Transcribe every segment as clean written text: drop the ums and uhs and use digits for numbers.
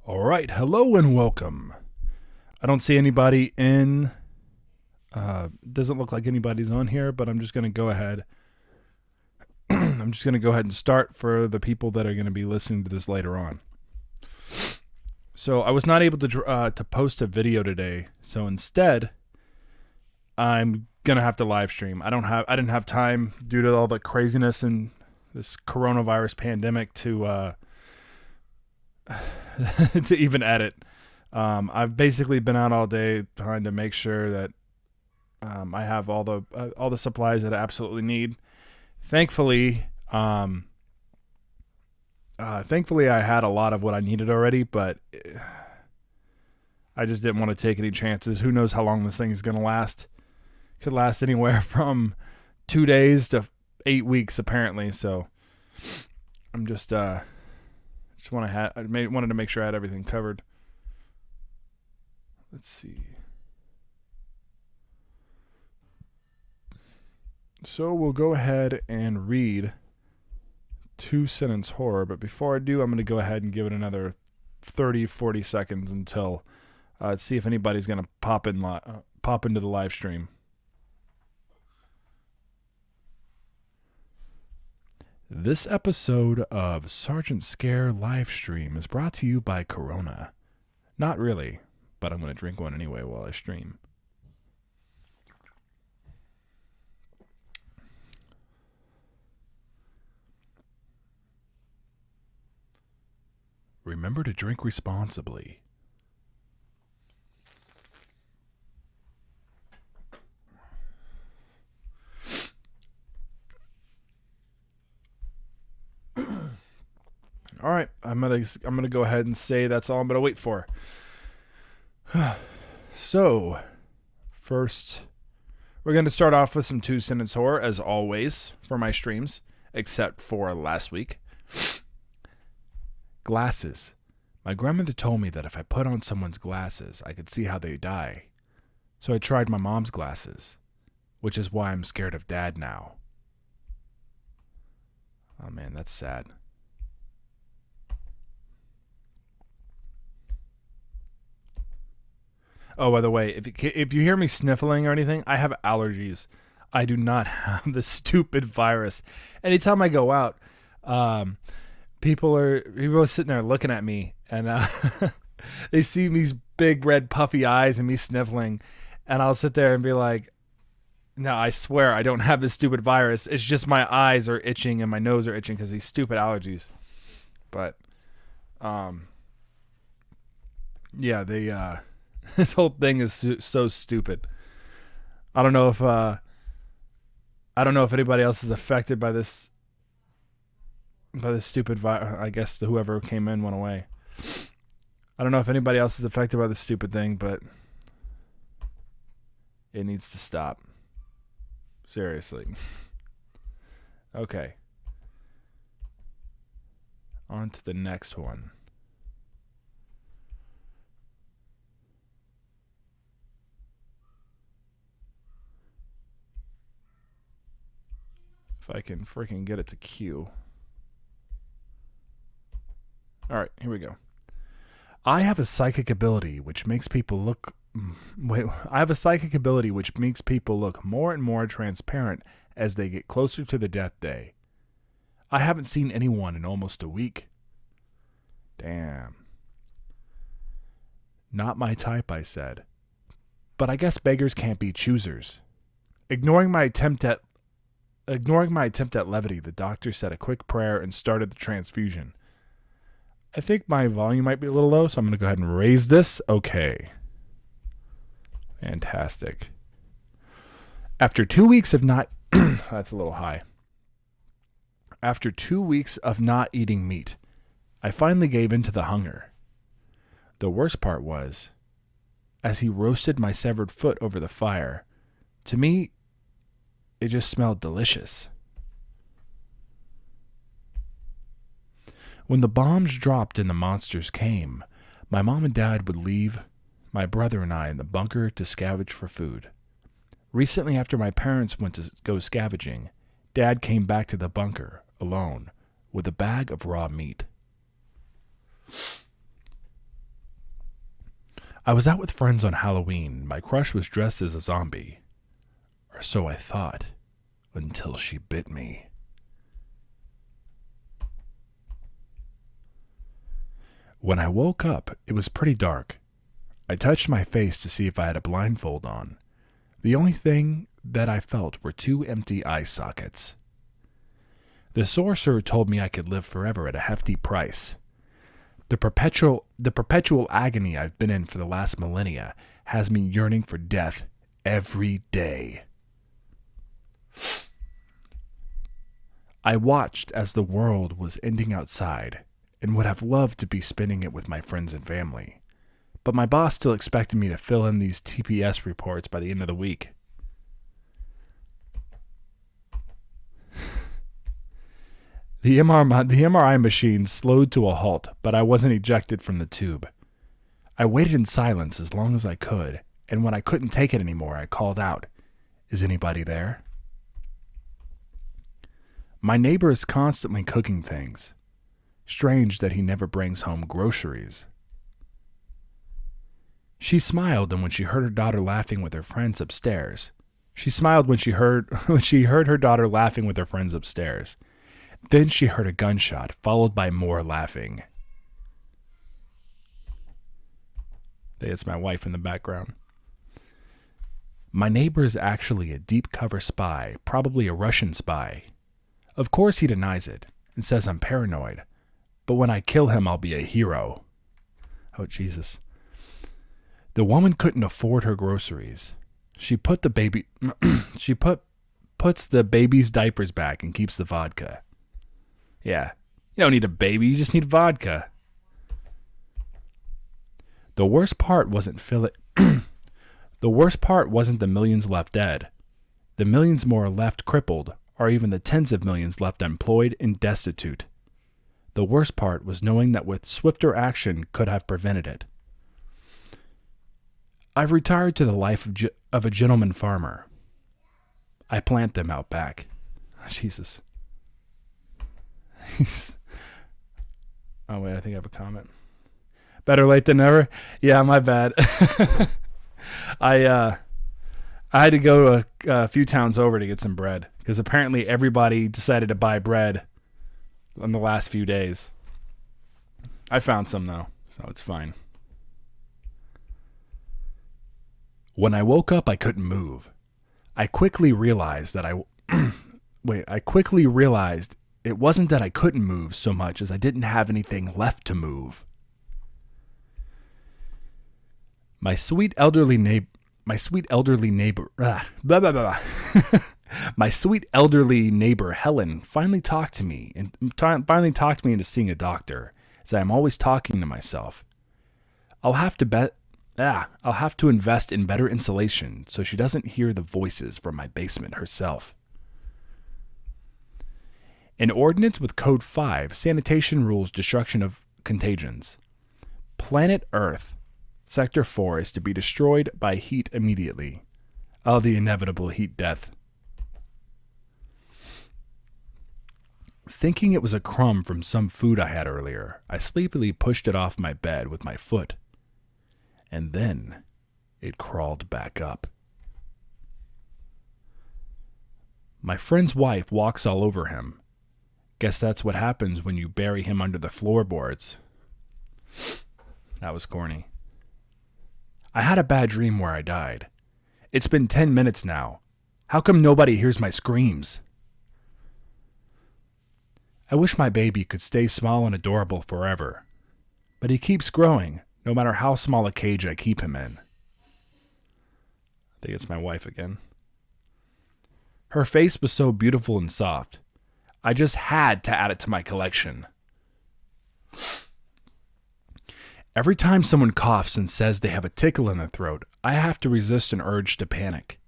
All right, hello and welcome. I don't see anybody in. Doesn't look like anybody's on here, but I'm just going to go ahead. I'm just going to go ahead and start for the people that are going to be listening to this later on. So I was not able to post a video today, so instead, I'm gonna have to live stream. I didn't have time due to all the craziness and this coronavirus pandemic to to even edit. I've basically been out all day trying to make sure that I have all the supplies that I absolutely need. Thankfully, thankfully I had a lot of what I needed already, but I just didn't want to take any chances. Who knows how long this thing is going to last? Could last anywhere from 2 days to 8 weeks, apparently. So I'm just wanted to make sure I had everything covered. Let's see. So we'll go ahead and read 2-sentence horror, but before I do, I'm going to go ahead and give it another 30-40 seconds until see if anybody's going to pop into the live stream. This episode of Sergeant Scare live stream is brought to you by Corona. Not really, but I'm going to drink one anyway while I stream. Remember to drink responsibly. All right, I'm gonna go ahead and say that's all I'm gonna wait for. So, first, we're gonna start off with some 2-sentence horror as always for my streams, except for last week. Glasses. My grandmother told me that if I put on someone's glasses, I could see how they die. So I tried my mom's glasses, which is why I'm scared of Dad now. Oh man, that's sad. Oh, by the way, if you hear me sniffling or anything, I have allergies. I do not have the stupid virus. Anytime I go out, people are sitting there looking at me, and they see these big red puffy eyes and me sniffling, and I'll sit there and be like, "No, I swear I don't have this stupid virus. It's just my eyes are itching and my nose are itching because these stupid allergies." But, yeah, they this whole thing is so stupid. I don't know if anybody else is affected by this stupid virus. I guess whoever came in went away. I don't know if anybody else is affected by this stupid thing, but it needs to stop. Seriously. Okay. On to the next one. If I can freaking get it to queue. All right, here we go. I have a psychic ability which makes people look more and more transparent as they get closer to the death day. I haven't seen anyone in almost a week. Damn. Not my type, I said. But I guess beggars can't be choosers. Ignoring my attempt at levity, the doctor said a quick prayer and started the transfusion. I think my volume might be a little low, so I'm going to go ahead and raise this. Okay. Fantastic. After 2 weeks of not... That's a little high. After 2 weeks of not eating meat, I finally gave in to the hunger. The worst part was, as he roasted my severed foot over the fire, to me, it just smelled delicious. When the bombs dropped and the monsters came, my mom and dad would leave my brother and I in the bunker to scavenge for food. Recently, after my parents went to go scavenging, Dad came back to the bunker, alone, with a bag of raw meat. I was out with friends on Halloween. My crush was dressed as a zombie. Or so I thought, until she bit me. When I woke up, it was pretty dark. I touched my face to see if I had a blindfold on. The only thing that I felt were 2 empty eye sockets. The sorcerer told me I could live forever at a hefty price. The perpetual agony I've been in for the last millennia has me yearning for death every day. I watched as the world was ending outside and would have loved to be spending it with my friends and family. But my boss still expected me to fill in these TPS reports by the end of the week. The MRI machine slowed to a halt, but I wasn't ejected from the tube. I waited in silence as long as I could, and when I couldn't take it anymore, I called out, "Is anybody there?" My neighbor is constantly cooking things. Strange that he never brings home groceries. She smiled when she heard her daughter laughing with her friends upstairs. Then she heard a gunshot, followed by more laughing. It's my wife in the background. My neighbor is actually a deep cover spy, probably a Russian spy. Of course he denies it and says I'm paranoid, but when I kill him, I'll be a hero. Oh, Jesus. The woman couldn't afford her groceries. She puts the baby's diapers back and keeps the vodka. Yeah, you don't need a baby, you just need vodka. The worst part wasn't the millions left dead. The millions more left crippled, or even the tens of millions left unemployed and destitute. The worst part was knowing that with swifter action could have prevented it. I've retired to the life of a gentleman farmer. I plant them out back. Jesus. Oh, wait, I think I have a comment. Better late than never? Yeah, my bad. I had to go a few towns over to get some bread because apparently everybody decided to buy bread in the last few days. I found some, though, so it's fine. When I woke up, I couldn't move. I quickly realized it wasn't that I couldn't move so much as I didn't have anything left to move. My sweet elderly neighbor Helen finally talked to me into seeing a doctor, as I am always talking to myself. I'll have to invest in better insulation so she doesn't hear the voices from my basement herself. In ordinance with Code 5, sanitation rules destruction of contagions. Planet Earth, Sector 4 is to be destroyed by heat immediately. Oh, the inevitable heat death. Thinking it was a crumb from some food I had earlier, I sleepily pushed it off my bed with my foot. And then it crawled back up. My friend's wife walks all over him. Guess that's what happens when you bury him under the floorboards. That was corny. I had a bad dream where I died. It's been 10 minutes now. How come nobody hears my screams? I wish my baby could stay small and adorable forever. But he keeps growing, no matter how small a cage I keep him in. I think it's my wife again. Her face was so beautiful and soft. I just had to add it to my collection. Every time someone coughs and says they have a tickle in their throat, I have to resist an urge to panic.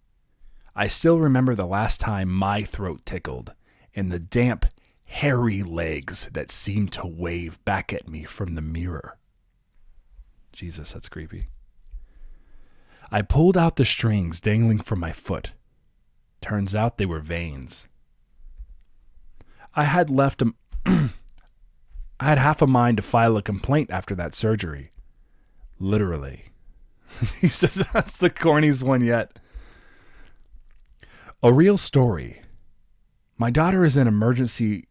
I still remember the last time my throat tickled, and the damp, hairy legs that seemed to wave back at me from the mirror. Jesus, that's creepy. I pulled out the strings dangling from my foot. Turns out they were veins. I had half a mind to file a complaint after that surgery. Literally. He says that's the corniest one yet. A real story. My daughter is an emergency.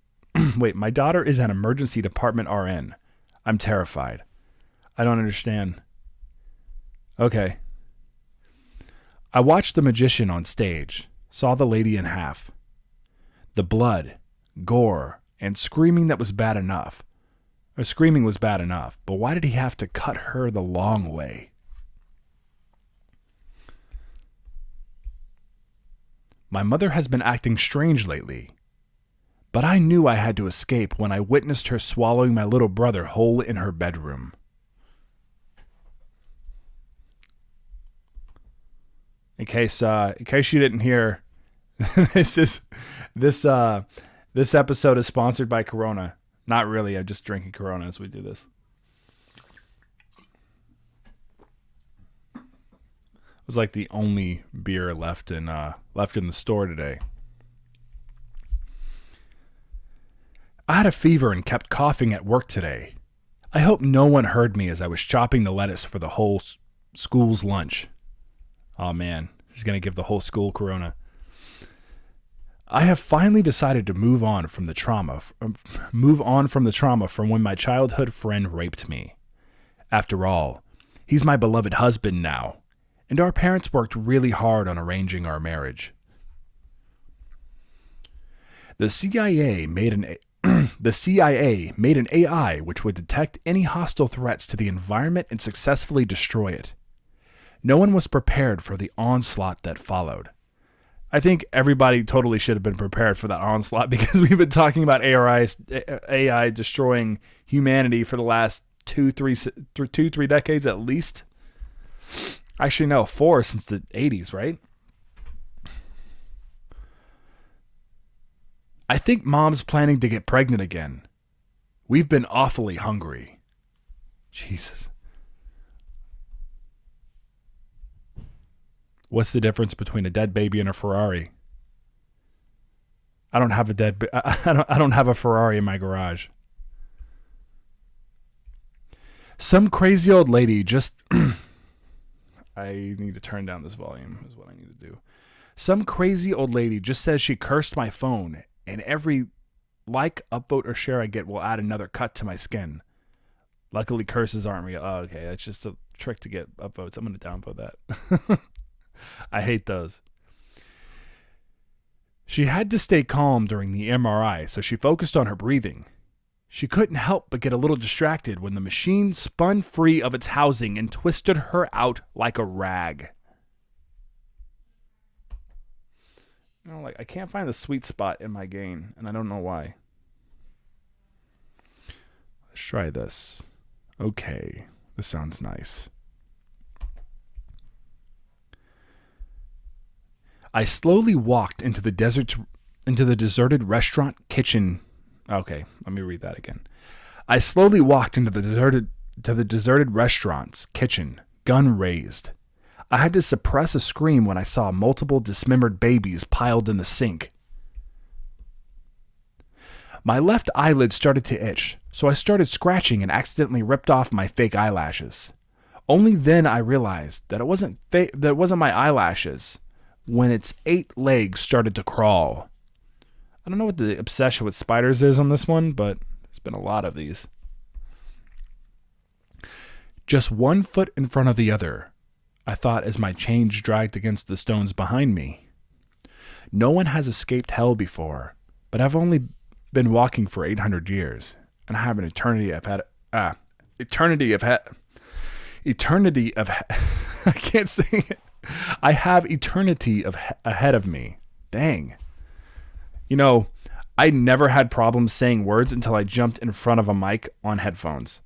Wait, my daughter is an emergency department RN. I'm terrified. I don't understand. Okay. I watched The Magician on stage, saw the lady in half. The blood, gore, and screaming was bad enough, but why did he have to cut her the long way? My mother has been acting strange lately, but I knew I had to escape when I witnessed her swallowing my little brother whole in her bedroom. In case you didn't hear, this episode is sponsored by Corona. Not really. I'm just drinking Corona as we do this. It was like the only beer left in the store today. I had a fever and kept coughing at work today. I hope no one heard me as I was chopping the lettuce for the whole school's lunch. Oh man, he's going to give the whole school Corona. I have finally decided to move on from the trauma from when my childhood friend raped me. After all, he's my beloved husband now, and our parents worked really hard on arranging our marriage. The CIA made an AI which would detect any hostile threats to the environment and successfully destroy it. No one was prepared for the onslaught that followed. I think everybody totally should have been prepared for that onslaught because we've been talking about AI destroying humanity for the last two, three decades at least. Actually, no, 4 since the 80s, right? I think Mom's planning to get pregnant again. We've been awfully hungry. Jesus. What's the difference between a dead baby and a Ferrari? I don't have I don't have a Ferrari in my garage. Some crazy old lady just I need to turn down this volume is what I need to do. Some crazy old lady just says she cursed my phone, and every like, upvote, or share I get will add another cut to my skin. Luckily, curses aren't real. Oh, okay, that's just a trick to get upvotes. I'm going to downvote that. I hate those. She had to stay calm during the MRI, so she focused on her breathing. She couldn't help but get a little distracted when the machine spun free of its housing and twisted her out like a rag. You know, I can't find the sweet spot in my gain, and I don't know why. Let's try this. Okay, this sounds nice. I slowly walked into the deserted restaurant kitchen. Okay, let me read that again. I slowly walked into the deserted restaurant's kitchen, gun raised. I had to suppress a scream when I saw multiple dismembered babies piled in the sink. My left eyelid started to itch, so I started scratching and accidentally ripped off my fake eyelashes. Only then I realized that it wasn't my eyelashes when its 8 legs started to crawl. I don't know what the obsession with spiders is on this one, but there's been a lot of these. Just 1 foot in front of the other, I thought as my chains dragged against the stones behind me. No one has escaped hell before, but I've only been walking for 800 years, and I have an eternity of I can't say it. I have eternity ahead of me. Dang. You know, I never had problems saying words until I jumped in front of a mic on headphones.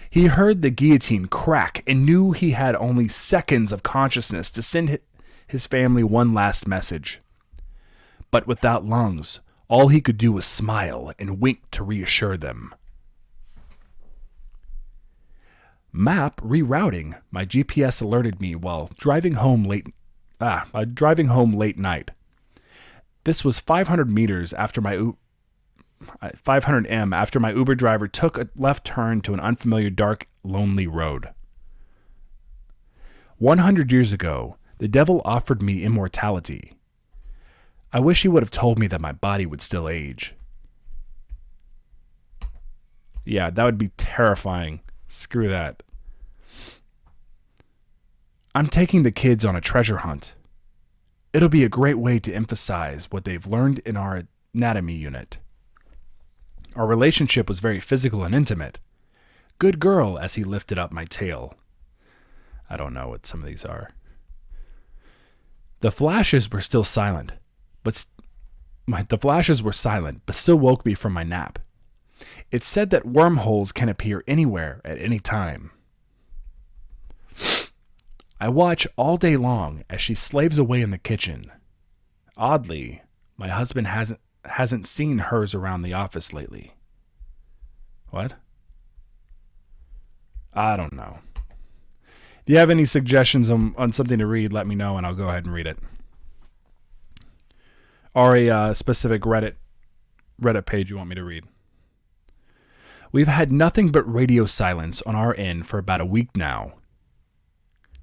He heard the guillotine crack and knew he had only seconds of consciousness to send his family one last message. But without lungs, all he could do was smile and wink to reassure them. Map rerouting. My GPS alerted me while driving home late night. This was 500 meters after my 500 m after my Uber driver took a left turn to an unfamiliar dark lonely road. 100 years ago, the devil offered me immortality. I wish he would have told me that my body would still age. Yeah, that would be terrifying. Screw that. I'm taking the kids on a treasure hunt. It'll be a great way to emphasize what they've learned in our anatomy unit. Our relationship was very physical and intimate. Good girl, as he lifted up my tail. I don't know what some of these are. The flashes were silent, but still woke me from my nap. It said that wormholes can appear anywhere at any time. I watch all day long as she slaves away in the kitchen. Oddly, my husband hasn't seen hers around the office lately. What? I don't know. If you have any suggestions on something to read, let me know and I'll go ahead and read it. Or a specific Reddit page you want me to read. We've had nothing but radio silence on our end for about a week now.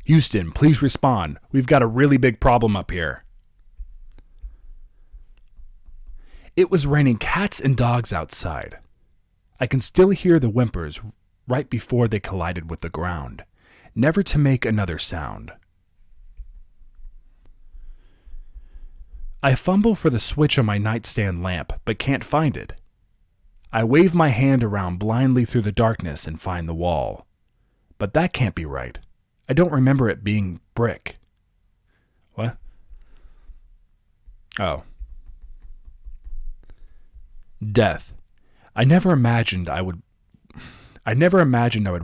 Houston, please respond. We've got a really big problem up here. It was raining cats and dogs outside. I can still hear the whimpers right before they collided with the ground, never to make another sound. I fumble for the switch on my nightstand lamp, but can't find it. I wave my hand around blindly through the darkness and find the wall. But that can't be right. I don't remember it being brick. What? Oh. Death. I never imagined I would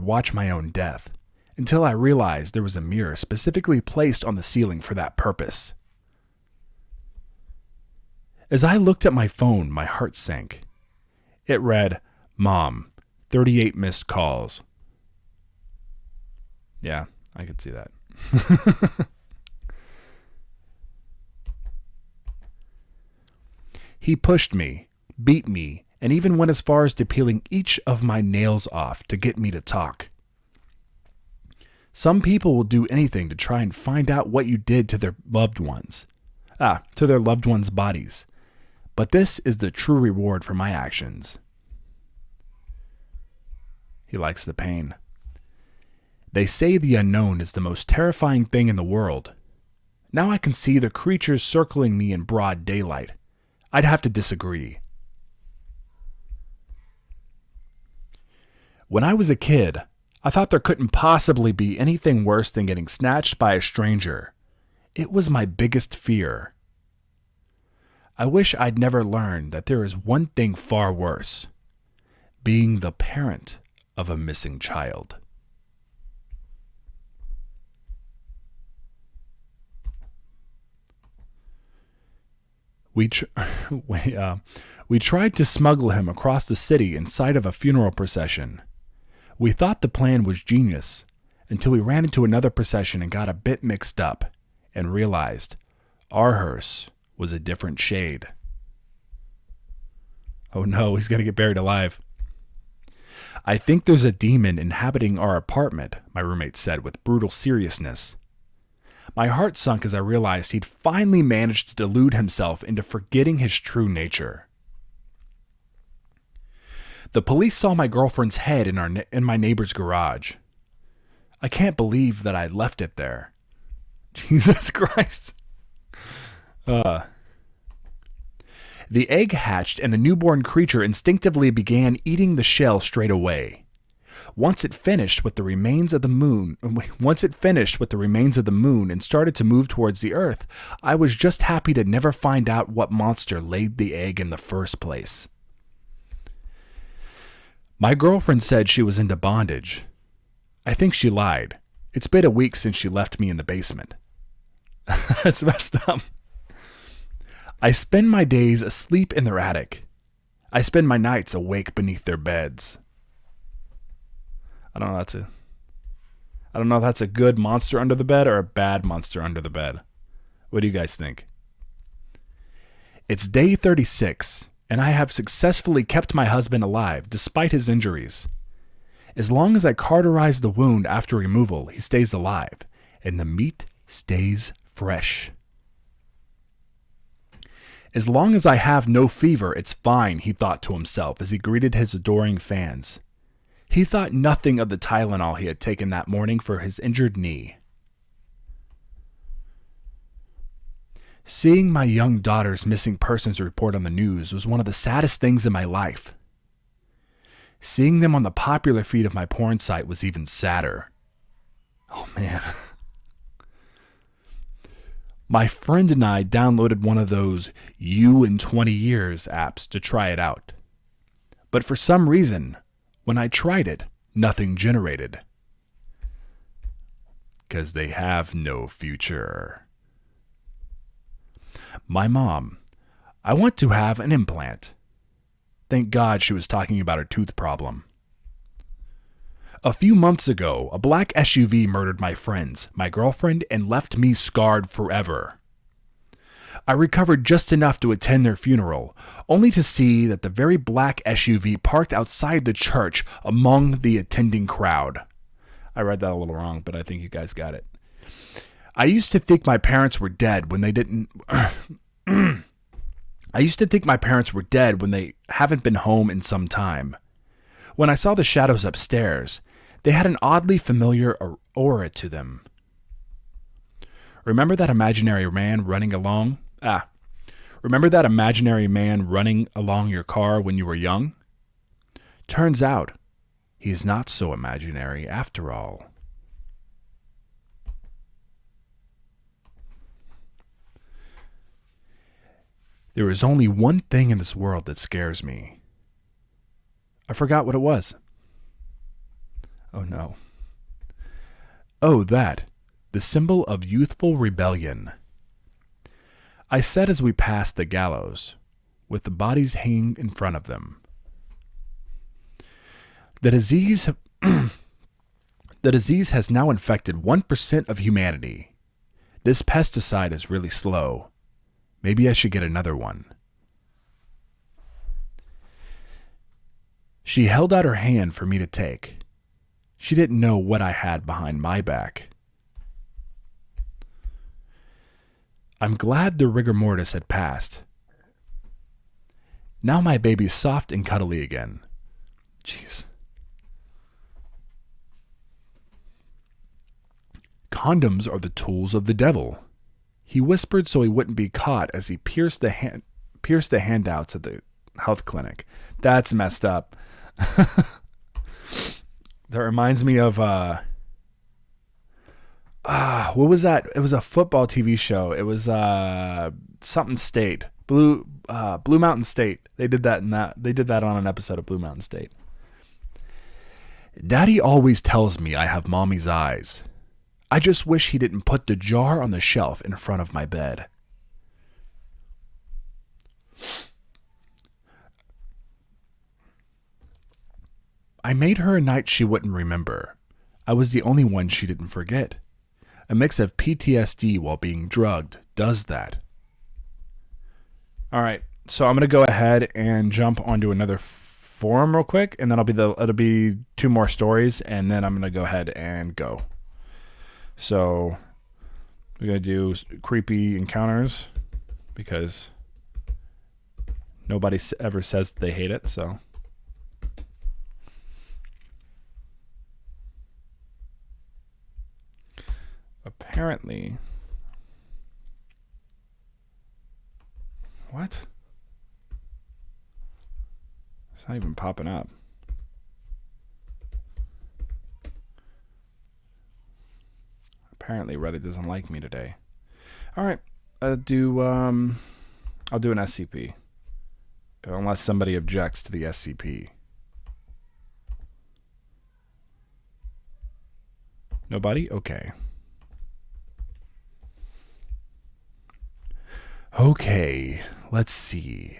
watch my own death until I realized there was a mirror specifically placed on the ceiling for that purpose. As I looked at my phone, my heart sank. It read, Mom, 38 missed calls. Yeah, I could see that. He pushed me, beat me, and even went as far as to peeling each of my nails off to get me to talk. Some people will do anything to try and find out what you did to their loved ones. To their loved ones' bodies. But this is the true reward for my actions. He likes the pain. They say the unknown is the most terrifying thing in the world. Now I can see the creatures circling me in broad daylight. I'd have to disagree. When I was a kid, I thought there couldn't possibly be anything worse than getting snatched by a stranger. It was my biggest fear. I wish I'd never learned that there is one thing far worse: being the parent of a missing child. We tried to smuggle him across the city in sight of a funeral procession. We thought the plan was genius until we ran into another procession and got a bit mixed up and realized our hearse was a different shade. Oh no, he's going to get buried alive. I think there's a demon inhabiting our apartment, my roommate said with brutal seriousness. My heart sunk as I realized he'd finally managed to delude himself into forgetting his true nature. The police saw my girlfriend's head in my neighbor's garage. I can't believe that I left it there. Jesus Christ. The egg hatched and the newborn creature instinctively began eating the shell straight away. Once it finished with the remains of the moon and started to move towards the earth, I was just happy to never find out what monster laid the egg in the first place. My girlfriend said she was into bondage. I think she lied. It's been a week since she left me in the basement. That's messed up. I spend my days asleep in their attic. I spend my nights awake beneath their beds. I don't know if that's a good monster under the bed or a bad monster under the bed. What do you guys think? It's day 36, and I have successfully kept my husband alive despite his injuries. As long as I cauterize the wound after removal, he stays alive, and the meat stays fresh. As long as I have no fever, it's fine, he thought to himself as he greeted his adoring fans. He thought nothing of the Tylenol he had taken that morning for his injured knee. Seeing my young daughter's missing persons report on the news was one of the saddest things in my life. Seeing them on the popular feed of my porn site was even sadder. Oh man. My friend and I downloaded one of those You in 20 Years apps to try it out. But for some reason, when I tried it, nothing generated. 'Cause they have no future. My mom, I want to have an implant. Thank God she was talking about her tooth problem. A few months ago, a black SUV murdered my friends, my girlfriend, and left me scarred forever. I recovered just enough to attend their funeral, only to see that the very black SUV parked outside the church among the attending crowd. I read that a little wrong, but I think you guys got it. I used to think my parents were dead when they didn't... I used to think my parents were dead when they haven't been home in some time. When I saw the shadows upstairs, they had an oddly familiar aura to them. Remember that imaginary man running along your car when you were young? Turns out, he's not so imaginary after all. There is only one thing in this world that scares me. I forgot what it was. Oh no. Oh, that. The symbol of youthful rebellion. I said as we passed the gallows, with the bodies hanging in front of them. The disease has now infected 1% of humanity. This pesticide is really slow. Maybe I should get another one. She held out her hand for me to take. She didn't know what I had behind my back. I'm glad the rigor mortis had passed. Now my baby's soft and cuddly again. Jeez. Condoms are the tools of the devil. He whispered so he wouldn't be caught as he pierced the handouts at the health clinic. That's messed up. That reminds me of what was that? It was a football TV show. It was something State. Blue Mountain State. They did that on an episode of Blue Mountain State. Daddy always tells me I have mommy's eyes. I just wish he didn't put the jar on the shelf in front of my bed. I made her a night she wouldn't remember. I was the only one she didn't forget. A mix of PTSD while being drugged does that. All right, so I'm going to go ahead and jump onto another forum real quick, and then it'll be 2 more stories, and then I'm going to go ahead and go. So we're going to do creepy encounters because nobody ever says they hate it, so... Apparently, what? It's not even popping up. Apparently, Reddit doesn't like me today. All right, I'll do an SCP, unless somebody objects to the SCP. Nobody? Okay. Okay, let's see.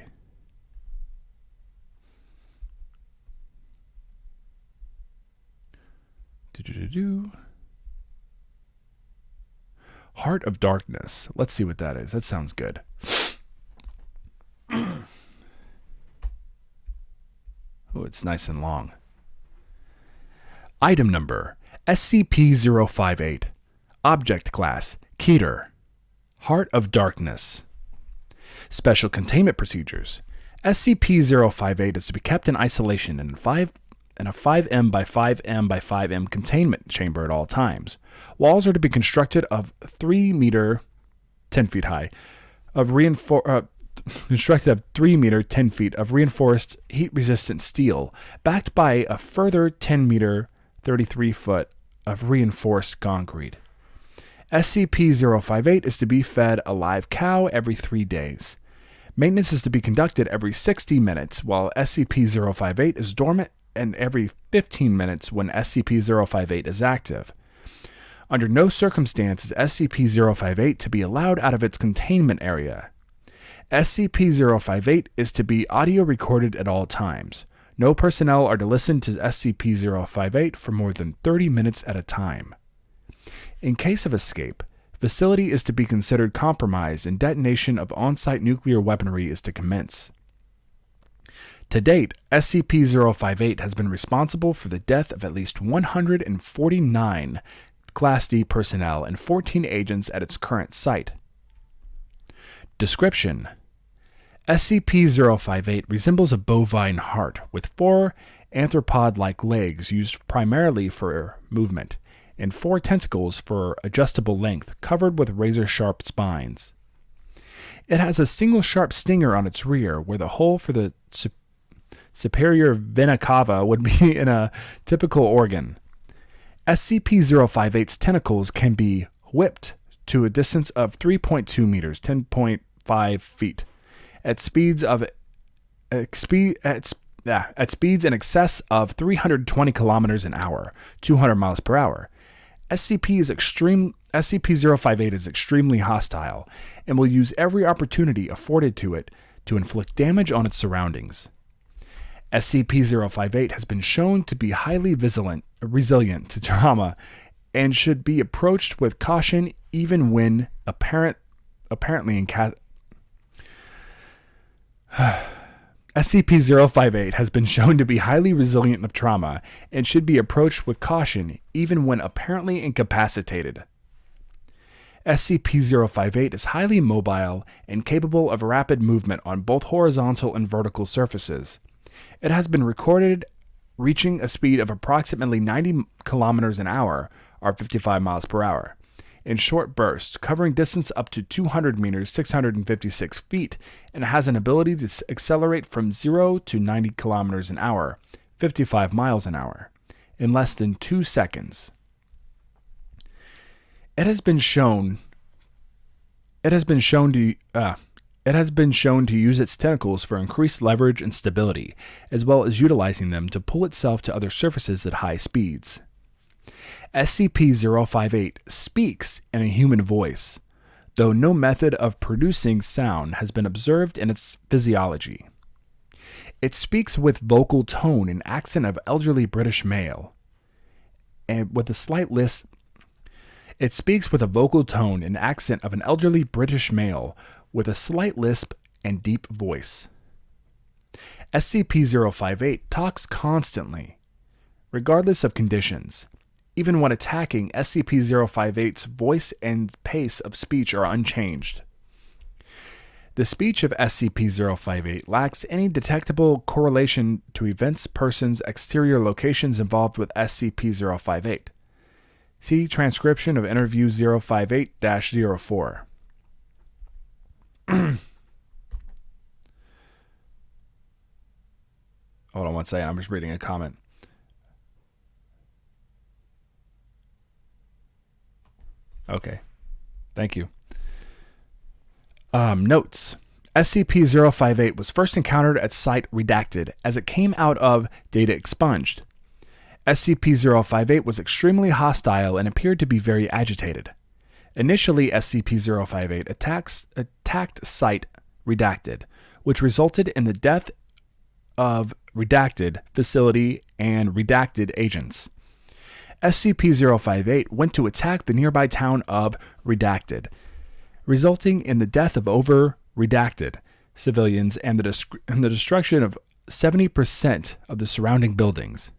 Heart of Darkness. Let's see what that is. That sounds good. Oh, it's nice and long. Item number SCP-058. Object Class Keter. Heart of Darkness. Special Containment Procedures. SCP-058 is to be kept in isolation in a 5M by 5M by 5M containment chamber at all times. Walls are to be constructed of 3 meter, 10 feet high, constructed of 3 meter, 10 feet of reinforced heat-resistant steel, backed by a further 10 meter, 33 foot of reinforced concrete. SCP-058 is to be fed a live cow every 3 days. Maintenance is to be conducted every 60 minutes, while SCP-058 is dormant, and every 15 minutes when SCP-058 is active. Under no circumstances is SCP-058 to be allowed out of its containment area. SCP-058 is to be audio recorded at all times. No personnel are to listen to SCP-058 for more than 30 minutes at a time. In case of escape, facility is to be considered compromised and detonation of on-site nuclear weaponry is to commence. To date, SCP-058 has been responsible for the death of at least 149 Class D personnel and 14 agents at its current site. Description: SCP-058 resembles a bovine heart with 4 arthropod-like legs used primarily for movement, and 4 tentacles for adjustable length covered with razor-sharp spines. It has a single sharp stinger on its rear, where the hole for the superior vena cava would be in a typical organ. SCP-058's tentacles can be whipped to a distance of 3.2 meters, 10.5 feet, at speeds in excess of 320 kilometers an hour, 200 miles per hour. SCP-058 is extremely hostile and will use every opportunity afforded to it to inflict damage on its surroundings. SCP-058 has been shown to be highly resilient to trauma and should be approached with caution even when SCP-058 has been shown to be highly resilient of trauma and should be approached with caution even when apparently incapacitated. SCP-058 is highly mobile and capable of rapid movement on both horizontal and vertical surfaces. It has been recorded reaching a speed of approximately 90 kilometers an hour, or 55 miles per hour, in short bursts, covering distance up to 200 meters, 656 feet, and has an ability to accelerate from 0 to 90 kilometers an hour, 55 miles an hour, in less than 2 seconds. It has been shown to use its tentacles for increased leverage and stability, as well as utilizing them to pull itself to other surfaces at high speeds. SCP-058 speaks in a human voice, though no method of producing sound has been observed in its physiology. It speaks with vocal tone and accent of elderly British male, and with a slight lisp. It speaks with a vocal tone and accent of an elderly British male with a slight lisp and deep voice. SCP-058 talks constantly, regardless of conditions. Even when attacking, SCP-058's voice and pace of speech are unchanged. The speech of SCP-058 lacks any detectable correlation to events, persons, exterior locations involved with SCP-058. See transcription of interview 058-04. Hold on one second, I'm just reading a comment. Okay, thank you. Notes. SCP-058 was first encountered at Site Redacted as it came out of Data Expunged. SCP-058 was extremely hostile and appeared to be very agitated. Initially, SCP-058 attacked Site Redacted, which resulted in the death of Redacted facility and Redacted agents. SCP-058 went to attack the nearby town of Redacted, resulting in the death of over Redacted civilians and the destruction of 70% of the surrounding buildings.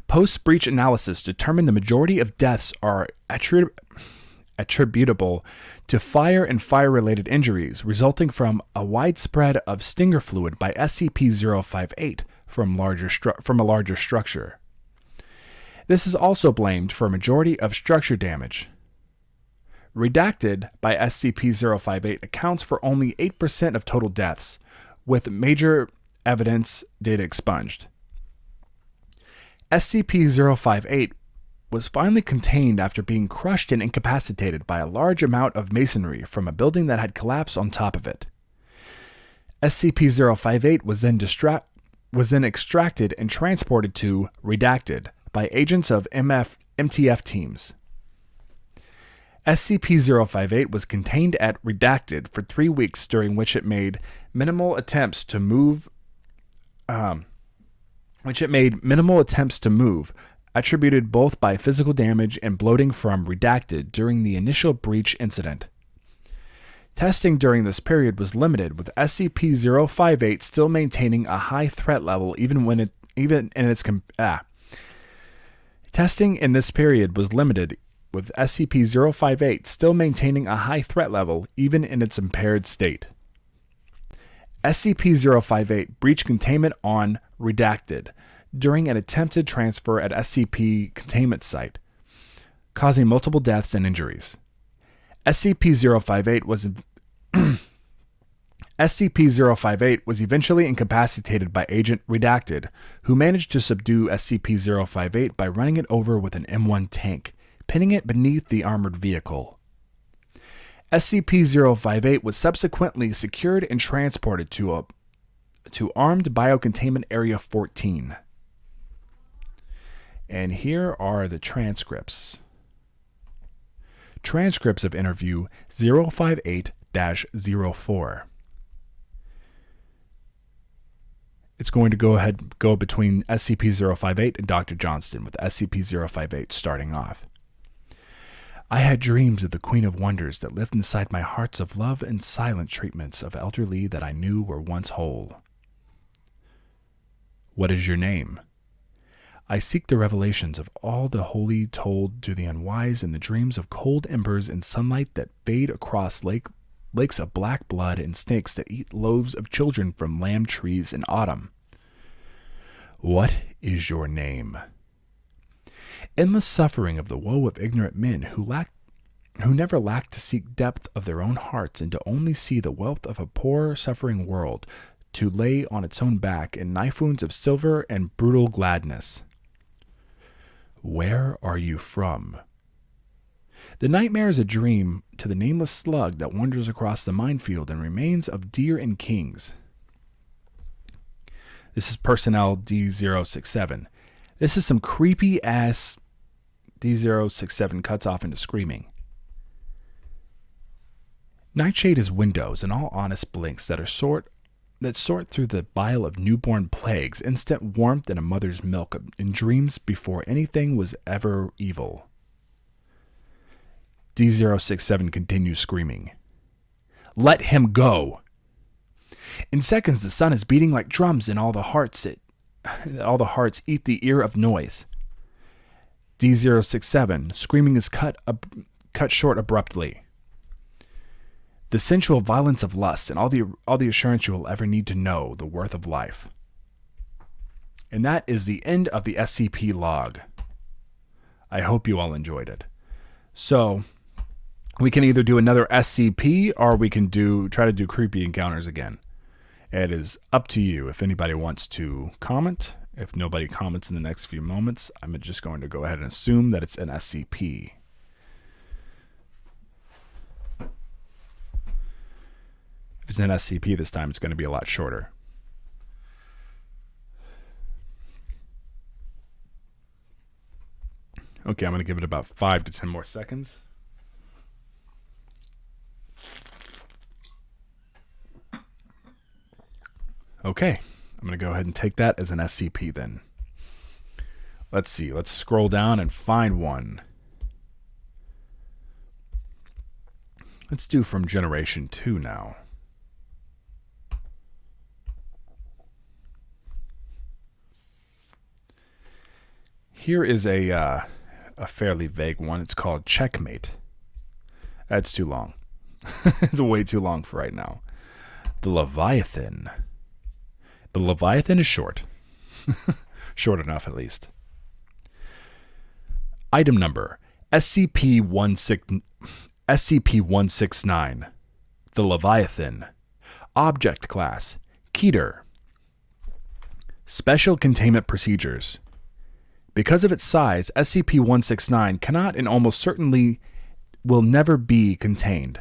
Post-breach analysis determined the majority of deaths are attributable to fire and fire-related injuries resulting from a widespread of stinger fluid by SCP-058 from a larger structure. This is also blamed for a majority of structure damage. Redacted by SCP-058 accounts for only 8% of total deaths, with major evidence data expunged. SCP-058 was finally contained after being crushed and incapacitated by a large amount of masonry from a building that had collapsed on top of it. SCP-058 was then extracted and transported to Redacted by agents of MTF teams. SCP-058 was contained at Redacted for 3 weeks, during which it made minimal attempts to move, attributed both by physical damage and bloating from Redacted during the initial breach incident. Testing during this period was limited, with SCP-058 still maintaining a high threat level Testing in this period was limited, with SCP-058 still maintaining a high threat level even in its impaired state. SCP-058 breached containment on Redacted during an attempted transfer at SCP containment site, causing multiple deaths and injuries. SCP-058 was eventually incapacitated by Agent Redacted, who managed to subdue SCP-058 by running it over with an M1 tank, pinning it beneath the armored vehicle. SCP-058 was subsequently secured and transported to Armed Biocontainment Area 14. And here are the transcripts. Transcripts of interview 058-04. It's going to go between SCP-058 and Dr. Johnston, with SCP-058 starting off. I had dreams of the Queen of Wonders that lived inside my hearts of love and silent treatments of elderly that I knew were once whole. What is your name? I seek the revelations of all the holy told to the unwise in the dreams of cold embers and sunlight that fade across lakes of black blood and snakes that eat loaves of children from lamb trees in autumn. What is your name? Endless suffering of the woe of ignorant men who never lack to seek depth of their own hearts and to only see the wealth of a poor, suffering world to lay on its own back in knife wounds of silver and brutal gladness. Where are you from? The nightmare is a dream to the nameless slug that wanders across the minefield and remains of deer and kings. This is Personnel D067. This is some creepy ass. D067 cuts off into screaming. Nightshade is windows and all honest blinks that sort through the bile of newborn plagues, instant warmth in a mother's milk, in dreams before anything was ever evil. D067 continues screaming. Let him go! In seconds, the sun is beating like drums, and all the hearts eat the ear of noise. D067 screaming is cut short abruptly. The sensual violence of lust and all the assurance you will ever need to know the worth of life. And that is the end of the SCP log. I hope you all enjoyed it. So we can either do another SCP or we can try to do creepy encounters again. It is up to you. If anybody wants to comment, if nobody comments in the next few moments, I'm just going to go ahead and assume that it's an SCP. If it's an SCP this time, it's going to be a lot shorter. Okay, I'm going to give it about 5 to 10 more seconds. Okay, I'm going to go ahead and take that as an SCP then. Let's see, let's scroll down and find one. Let's do from Generation 2 now. Here is a fairly vague one. It's called Checkmate. That's too long. It's way too long for right now. The Leviathan. The Leviathan is short. Short enough, at least. Item number SCP-169. The Leviathan. Object class Keter. Special containment procedures. Because of its size, SCP-169 cannot and almost certainly will never be contained.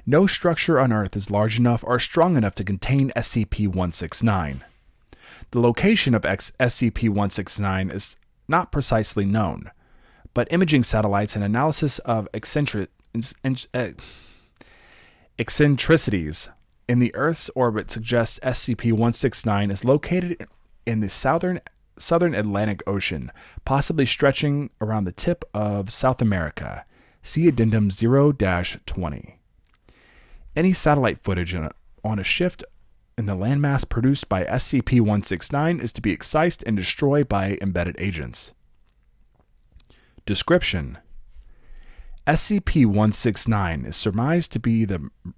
No structure on Earth is large enough or strong enough to contain SCP-169. The location of SCP-169 is not precisely known, but imaging satellites and analysis of eccentricities in the Earth's orbit suggest SCP-169 is located in the southern Atlantic Ocean, possibly stretching around the tip of South America. See Addendum 0-20. Any satellite footage on a shift in the landmass produced by SCP-169 is to be excised and destroyed by embedded agents. Description: SCP-169 is surmised to be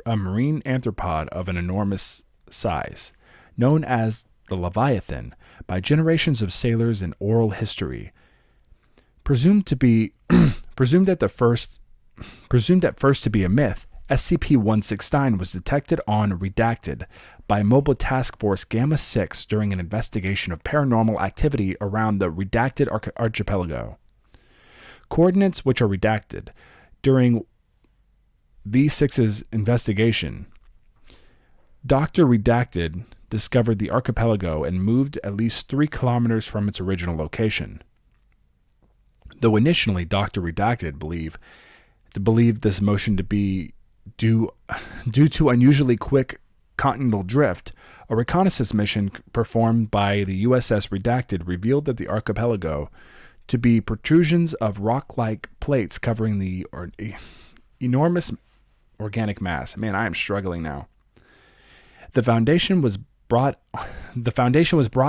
a marine arthropod of an enormous size, known as the Leviathan by generations of sailors in oral history. Presumed at first to be a myth, SCP-169 was detected on Redacted by Mobile Task Force Gamma-6 during an investigation of paranormal activity around the Redacted archipelago. Coordinates which are redacted during V6's investigation. Dr. Redacted discovered the archipelago and moved at least 3 kilometers from its original location. Though initially Dr. Redacted believed this motion to be due to unusually quick continental drift, a reconnaissance mission performed by the USS Redacted revealed that the archipelago to be protrusions of rock-like plates covering the enormous organic mass. Man, I am struggling now. The Foundation was brought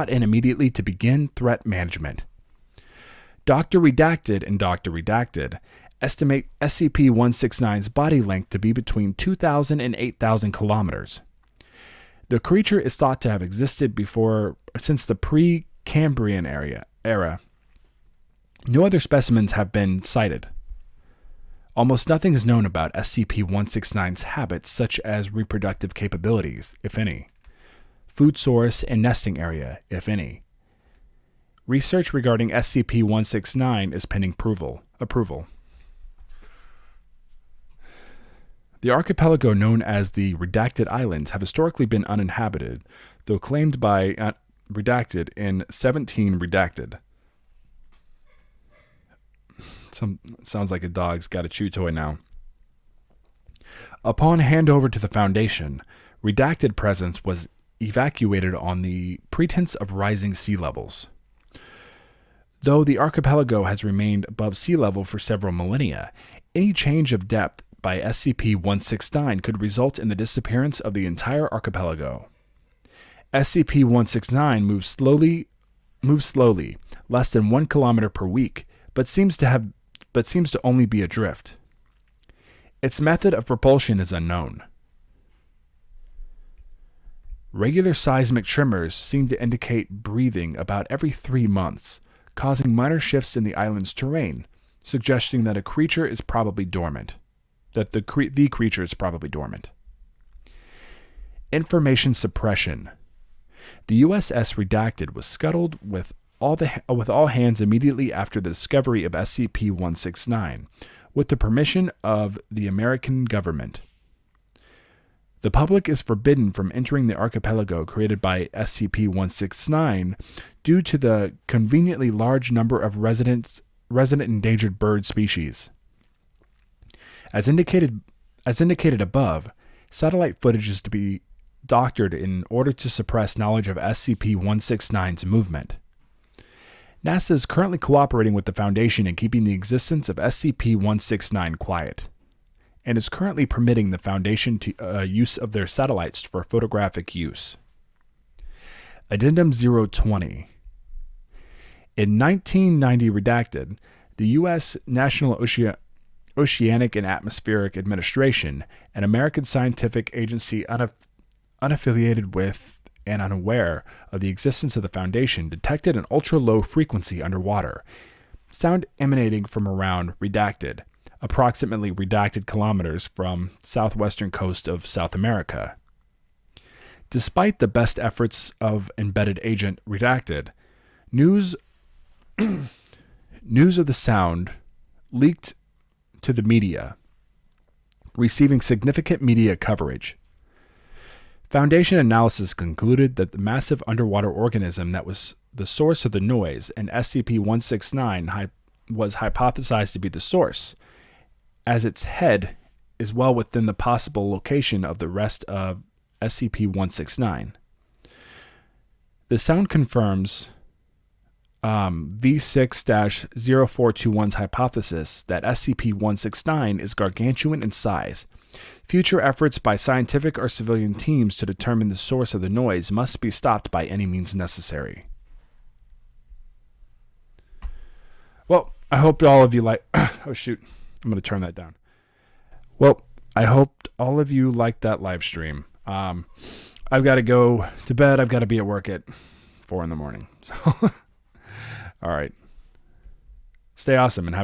in immediately to begin threat management. Dr. Redacted and Dr. Redacted estimate SCP-169's body length to be between 2,000 and 8,000 kilometers. The creature is thought to have existed since the pre-Cambrian era. No other specimens have been cited. Almost nothing is known about SCP-169's habits, such as reproductive capabilities, if any, food source, and nesting area, if any. Research regarding SCP-169 is pending approval. The archipelago known as the Redacted Islands have historically been uninhabited, though claimed by Redacted in 17 Redacted. Sounds like a dog's got a chew toy now. Upon handover to the Foundation, Redacted presence was evacuated on the pretense of rising sea levels. Though the archipelago has remained above sea level for several millennia, any change of depth by SCP-169 could result in the disappearance of the entire archipelago. SCP-169 moves slowly, less than 1 kilometer per week, but seems to only be adrift. Its method of propulsion is unknown. Regular seismic tremors seem to indicate breathing about every 3 months, causing minor shifts in the island's terrain, suggesting that the creature is probably dormant. Information suppression. The USS Redacted was scuttled with all hands immediately after the discovery of SCP-169, with the permission of the American government. The public is forbidden from entering the archipelago created by SCP-169 due to the conveniently large number of resident endangered bird species. As indicated above, satellite footage is to be doctored in order to suppress knowledge of SCP-169's movement. NASA is currently cooperating with the Foundation in keeping the existence of SCP-169 quiet, and is currently permitting the Foundation to use of their satellites for photographic use. Addendum 0-20. In 1990 redacted, the U.S. National Oceanic and Atmospheric Administration, an American scientific agency unaffiliated with and unaware of the existence of the Foundation, detected an ultra-low frequency underwater, sound emanating from around redacted, approximately redacted kilometers from southwestern coast of South America. Despite the best efforts of embedded agent redacted, news of the sound leaked to the media, receiving significant media coverage. Foundation analysis concluded that the massive underwater organism that was the source of the noise, and SCP-169 was hypothesized to be the source, as its head is well within the possible location of the rest of SCP-169. The sound confirms V6-0421's hypothesis that SCP-169 is gargantuan in size. Future efforts by scientific or civilian teams to determine the source of the noise must be stopped by any means necessary. Well, I hope all of you like... Oh, shoot. I'm going to turn that down. Well, I hope all of you liked that live stream. I've got to go to bed. I've got to be at work at 4 in the morning. So, all right. Stay awesome and have a good